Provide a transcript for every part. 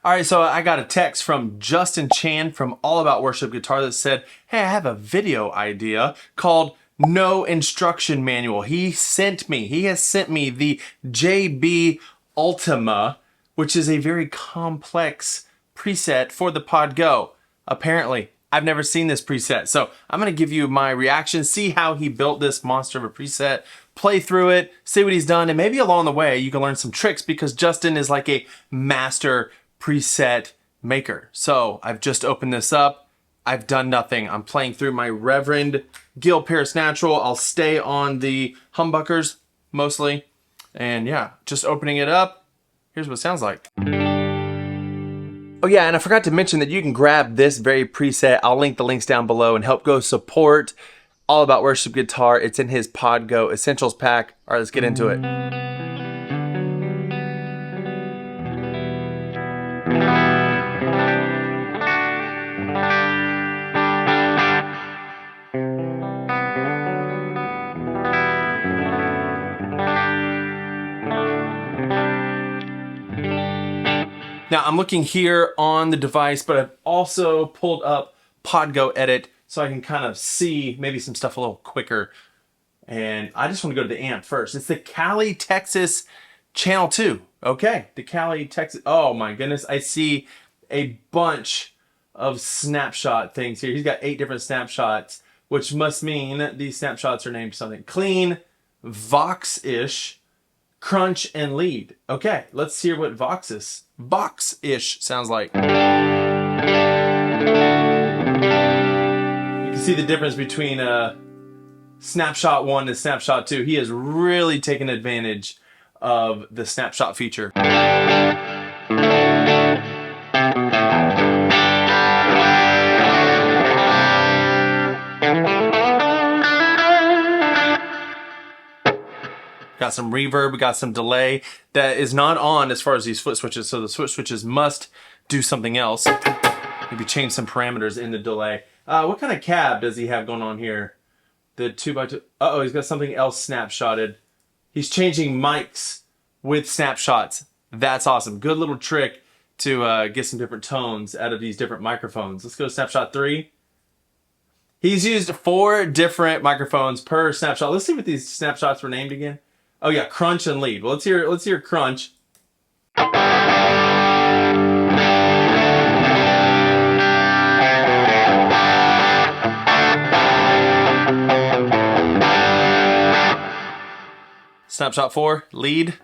All right, so I got a text from Justin Chan from All About Worship Guitar that said, hey, I have a video idea called No Instruction Manual. He has sent me the JB Ultima, which is a very complex preset for the Pod Go. Apparently, I've never seen this preset. So I'm gonna give you my reaction, see how he built this monster of a preset, play through it, see what he's done, and maybe along the way you can learn some tricks because Justin is like a master preset maker. So I've just opened this up. I've done nothing. I'm playing through my Reverend Gil Paris Natural. I'll stay on the humbuckers mostly. And yeah, just opening it up. Here's what it sounds like. Oh yeah, and I forgot to mention that you can grab this very preset. I'll link the links down below and help go support All About Worship Guitar. It's in his Pod Go Essentials pack. All right, let's get into it. Now I'm looking here on the device, but I've also pulled up Pod Go Edit so I can kind of see maybe some stuff a little quicker. And I just want to go to the amp first. It's the Cali, Texas Channel 2. Okay, the Cali, Texas. Oh my goodness, I see a bunch of snapshot things here. He's got 8 different snapshots, which must mean these snapshots are named something. Clean, Vox-ish, crunch, and lead. Okay, let's hear what Vox-ish sounds like. You can see the difference between Snapshot 1 and Snapshot 2. He has really taken advantage of the snapshot feature. Got some reverb, we got some delay that is not on as far as these foot switches, so the foot switches must do something else. Maybe change some parameters in the delay. What kind of cab does he have going on here? The 2x2. Uh-oh, he's got something else snapshotted. He's changing mics with snapshots. That's awesome. Good little trick to get some different tones out of these different microphones. Let's go to snapshot 3. He's used 4 different microphones per snapshot. Let's see what these snapshots were named again. Oh yeah, crunch and lead. Well, let's hear crunch. Snapshot 4, lead.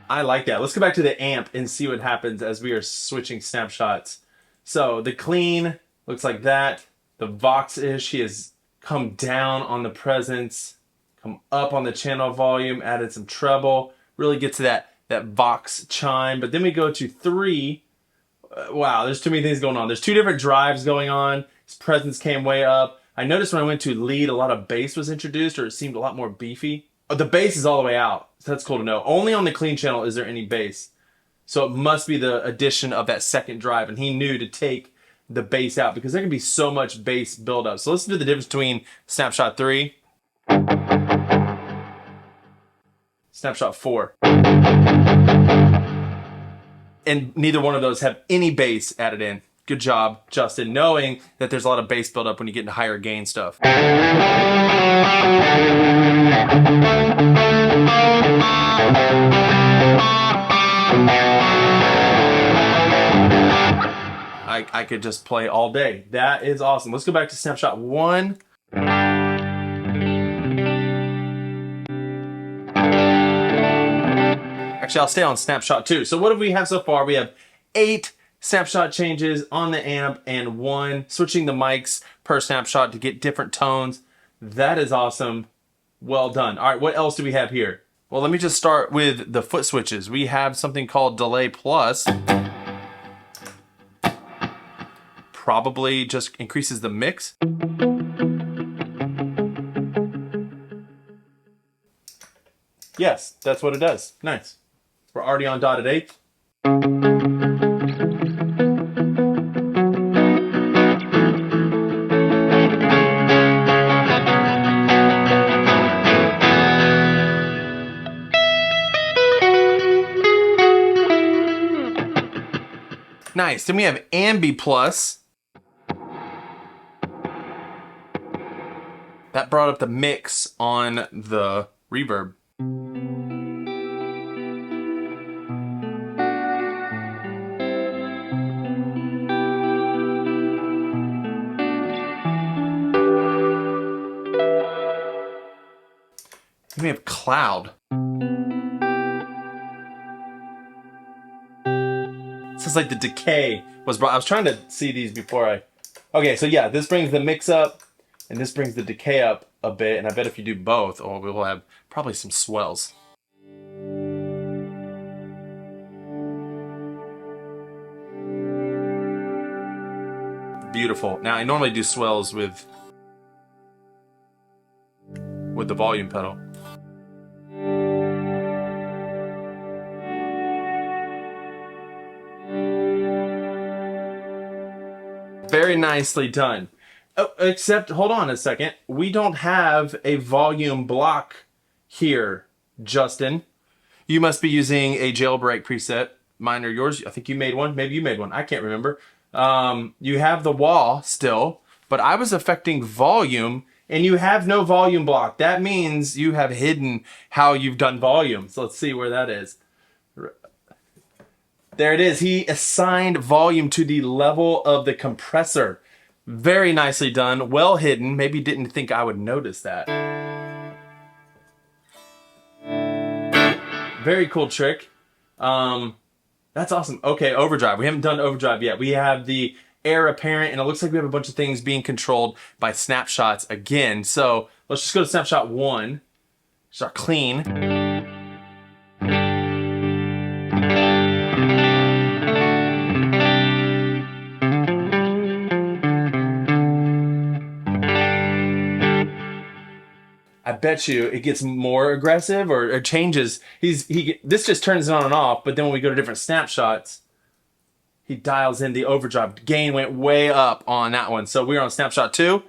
I like that. Let's go back to the amp and see what happens as we are switching snapshots. So the clean looks like that. The Vox-ish, he has come down on the presence, come up on the channel volume, added some treble, really get to that Vox chime. But then we go to 3. Wow, there's too many things going on. There's 2 different drives going on. His presence came way up. I noticed when I went to lead, a lot of bass was introduced, or it seemed a lot more beefy. Oh, the bass is all the way out, so that's cool to know. Only on the clean channel is there any bass. So it must be the addition of that second drive, and he knew to take the bass out because there can be so much bass buildup. So listen to the difference between Snapshot 3, Snapshot 4. And neither one of those have any bass added in. Good job, Justin, knowing that there's a lot of bass buildup when you get into higher gain stuff. I could just play all day. That is awesome. Let's go back to Snapshot 1. Actually, I'll stay on Snapshot 2. So what do we have so far? We have 8 snapshot changes on the amp and 1 switching the mics per snapshot to get different tones. That is awesome. Well done. All right, what else do we have here? Well, let me just start with the foot switches. We have something called Delay Plus. Probably just increases the mix. Yes, that's what it does. Nice. We're already on dotted 8th. Nice. Then we have Ambi Plus. That brought up the mix on the reverb. Then we have Cloud. This is like the decay was brought. I was trying to see these before I... Okay, so yeah, this brings the mix up and this brings the decay up a bit. And I bet if you do both, oh, we will have probably some swells. Beautiful. Now I normally do swells with the volume pedal. Very nicely done. Oh, except, hold on a second. We don't have a volume block here, Justin. You must be using a jailbreak preset. Mine or yours? I think you made one. Maybe you made one. I can't remember. You have the wah still, but I was affecting volume, and you have no volume block. That means you have hidden how you've done volume. So let's see where that is. There it is. He assigned volume to the level of the compressor. Very nicely done. Well hidden. Maybe didn't think I would notice that. Very cool trick. That's awesome. Okay, overdrive. We haven't done overdrive yet. We have the air apparent, and it looks like we have a bunch of things being controlled by snapshots again. So let's just go to snapshot 1. Start clean. I bet you it gets more aggressive or changes. This just turns it on and off, but then when we go to different snapshots, he dials in the overdrive. Gain went way up on that one. So we're on snapshot 2.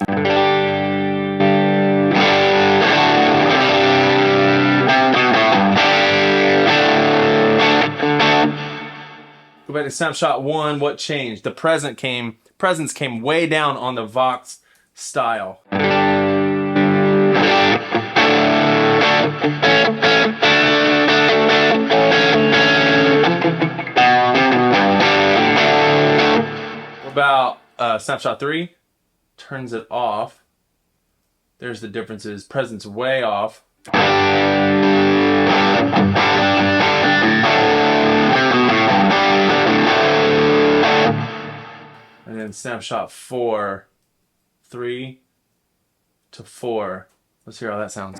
Go back to snapshot 1. What changed? The presence came way down on the Vox style. What about snapshot 3? Turns it off. There's the differences. Presence way off. And then snapshot 4, 3 to 4. Let's hear how that sounds.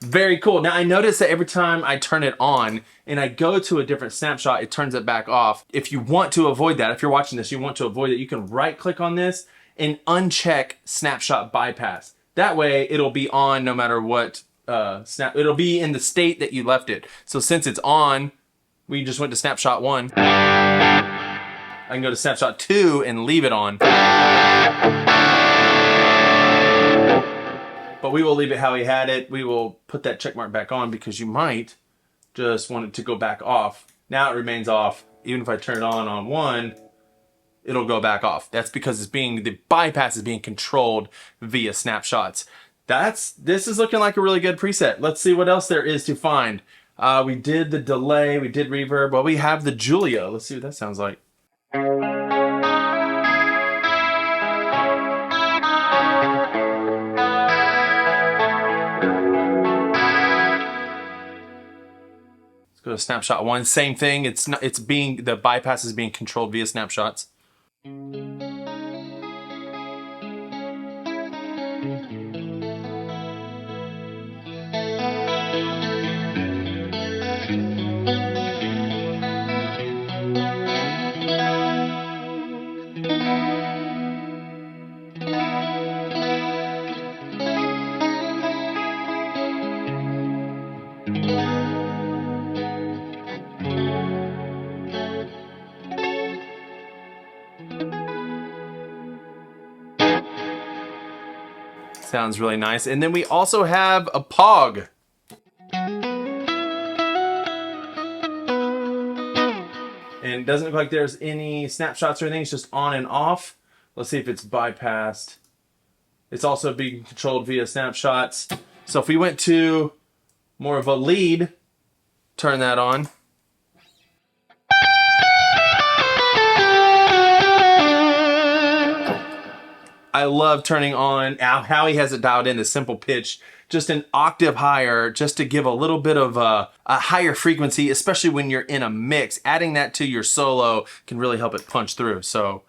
Very cool. Now I notice that every time I turn it on and I go to a different snapshot, it turns it back off. If you want to avoid that, if you're watching this, you want to avoid it, you can right click on this and uncheck snapshot bypass. That way it'll be on no matter what it'll be in the state that you left it. So since it's on, we just went to snapshot 1. I can go to snapshot 2 and leave it on. But we will leave it how he had it. We will put that check mark back on because you might just want it to go back off. Now it remains off. Even if I turn it on 1, it'll go back off. That's because the bypass is being controlled via snapshots. This is looking like a really good preset. Let's see what else there is to find. We did the delay, we did reverb. Well, we have the Julia. Let's see what that sounds like. Go to snapshot 1, same thing. The bypass is being controlled via snapshots. Sounds really nice. And then we also have a POG. And it doesn't look like there's any snapshots or anything. It's just on and off. Let's see if it's bypassed. It's also being controlled via snapshots. So if we went to more of a lead, turn that on. I love turning on how he has it dialed in, the simple pitch, just an octave higher, just to give a little bit of a higher frequency, especially when you're in a mix. Adding that to your solo can really help it punch through. So.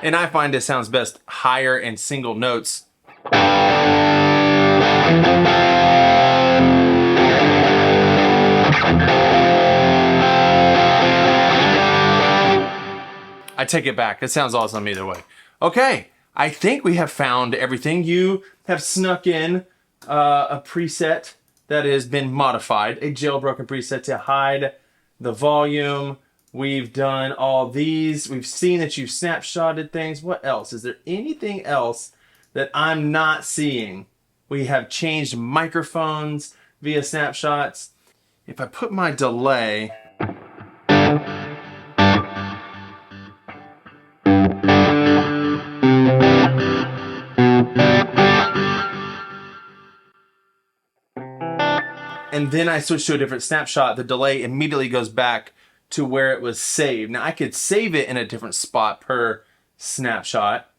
And I find it sounds best higher and single notes. I take it back. It sounds awesome either way. Okay, I think we have found everything. You have snuck in a preset that has been modified, a jailbroken preset to hide the volume. We've done all these. We've seen that you've snapshotted things. What else? Is there anything else that I'm not seeing? We have changed microphones via snapshots. If I put my delay, and then I switch to a different snapshot, the delay immediately goes back to where it was saved. Now I could save it in a different spot per snapshot,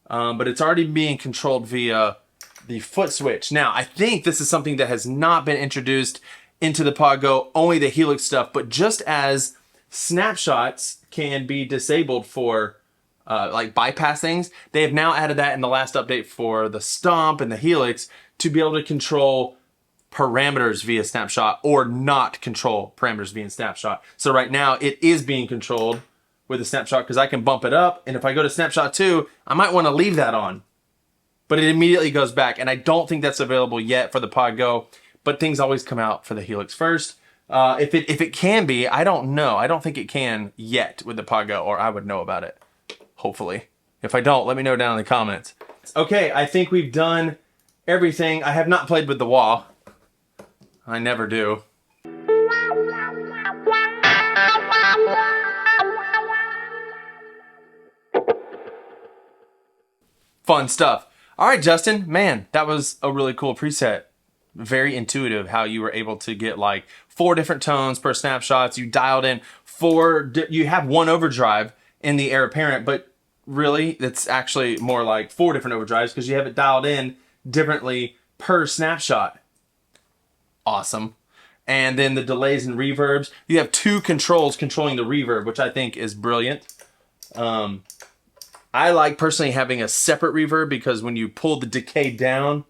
but it's already being controlled via the foot switch. Now I think this is something that has not been introduced into the POG Go, only the Helix stuff, but just as snapshots can be disabled for like bypass things, they have now added that in the last update for the Stomp and the Helix to be able to control parameters via snapshot or not control parameters via snapshot. So right now it is being controlled with a snapshot because I can bump it up, and if I go to snapshot 2, I might want to leave that on, but it immediately goes back, and I don't think that's available yet for the POG Go, but things always come out for the Helix first. If it can be, I don't know. I don't think it can yet with the POG Go, or I would know about it, hopefully. If I don't, let me know down in the comments. Okay, I think we've done everything. I have not played with the wah. I never do. Fun stuff. All right, Justin, man, that was a really cool preset. Very intuitive how you were able to get like 4 different tones per snapshots. You dialed in 4, you have 1 overdrive in the heir apparent, but really it's actually more like 4 different overdrives because you have it dialed in differently per snapshot. Awesome. And then the delays and reverbs. You have 2 controls controlling the reverb, which I think is brilliant. I like personally having a separate reverb because when you pull the decay down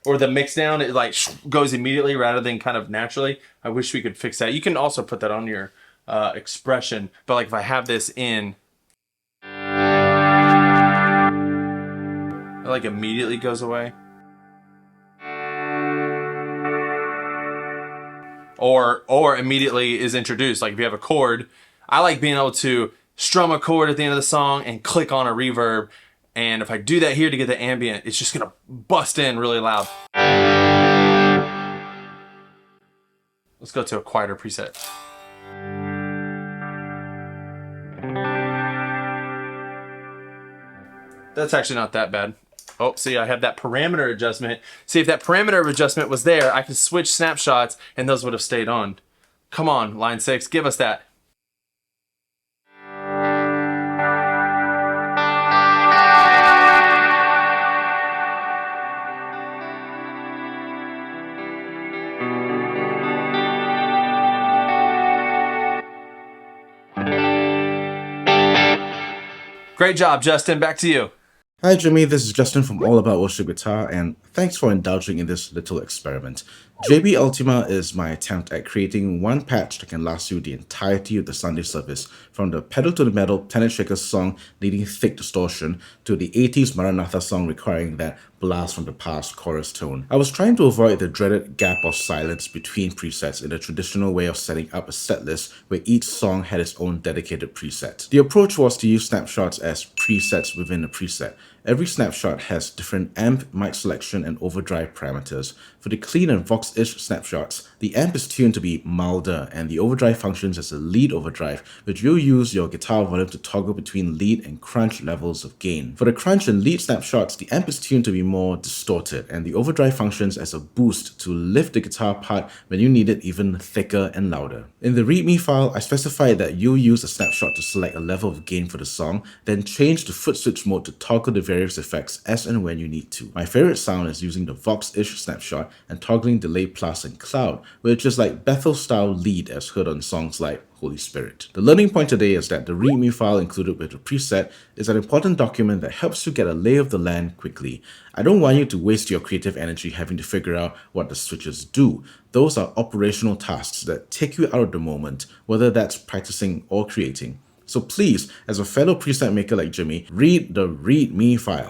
or the mix down, it like goes immediately rather than kind of naturally. I wish we could fix that. You can also put that on your expression, but like if I have this in, it like immediately goes away. Or immediately is introduced. Like if you have a chord, I like being able to strum a chord at the end of the song and click on a reverb. And if I do that here to get the ambient, it's just gonna bust in really loud. Let's go to a quieter preset. That's actually not that bad. Oh, see, I have that parameter adjustment. See, if that parameter adjustment was there, I could switch snapshots and those would have stayed on. Come on, line 6, give us that. Great job, Justin. Back to you. Hi Jimmy, this is Justin from All About Worship Guitar, and thanks for indulging in this little experiment. JB Ultima is my attempt at creating one patch that can last you the entirety of the Sunday service, from the pedal to the metal Tenet Shaker song needing thick distortion to the 80s Maranatha song requiring that blast from the past chorus tone. I was trying to avoid the dreaded gap of silence between presets in the traditional way of setting up a set list where each song had its own dedicated preset. The approach was to use snapshots as presets within a preset. Every snapshot has different amp, mic selection, and overdrive parameters. For the clean and Vox-ish snapshots, the amp is tuned to be milder, and the overdrive functions as a lead overdrive, which will use your guitar volume to toggle between lead and crunch levels of gain. For the crunch and lead snapshots, the amp is tuned to be more distorted, and the overdrive functions as a boost to lift the guitar part when you need it even thicker and louder. In the README file, I specified that you'll use a snapshot to select a level of gain for the song, then change to Footswitch mode to toggle the various effects as and when you need to. My favorite sound is using the Vox-ish snapshot and toggling delay plus and cloud, which is like Bethel-style lead as heard on songs like Holy Spirit. The learning point today is that the README file included with the preset is an important document that helps you get a lay of the land quickly. I don't want you to waste your creative energy having to figure out what the switches do. Those are operational tasks that take you out of the moment, whether that's practicing or creating. So please, as a fellow preset maker like Jimmy, read the README file.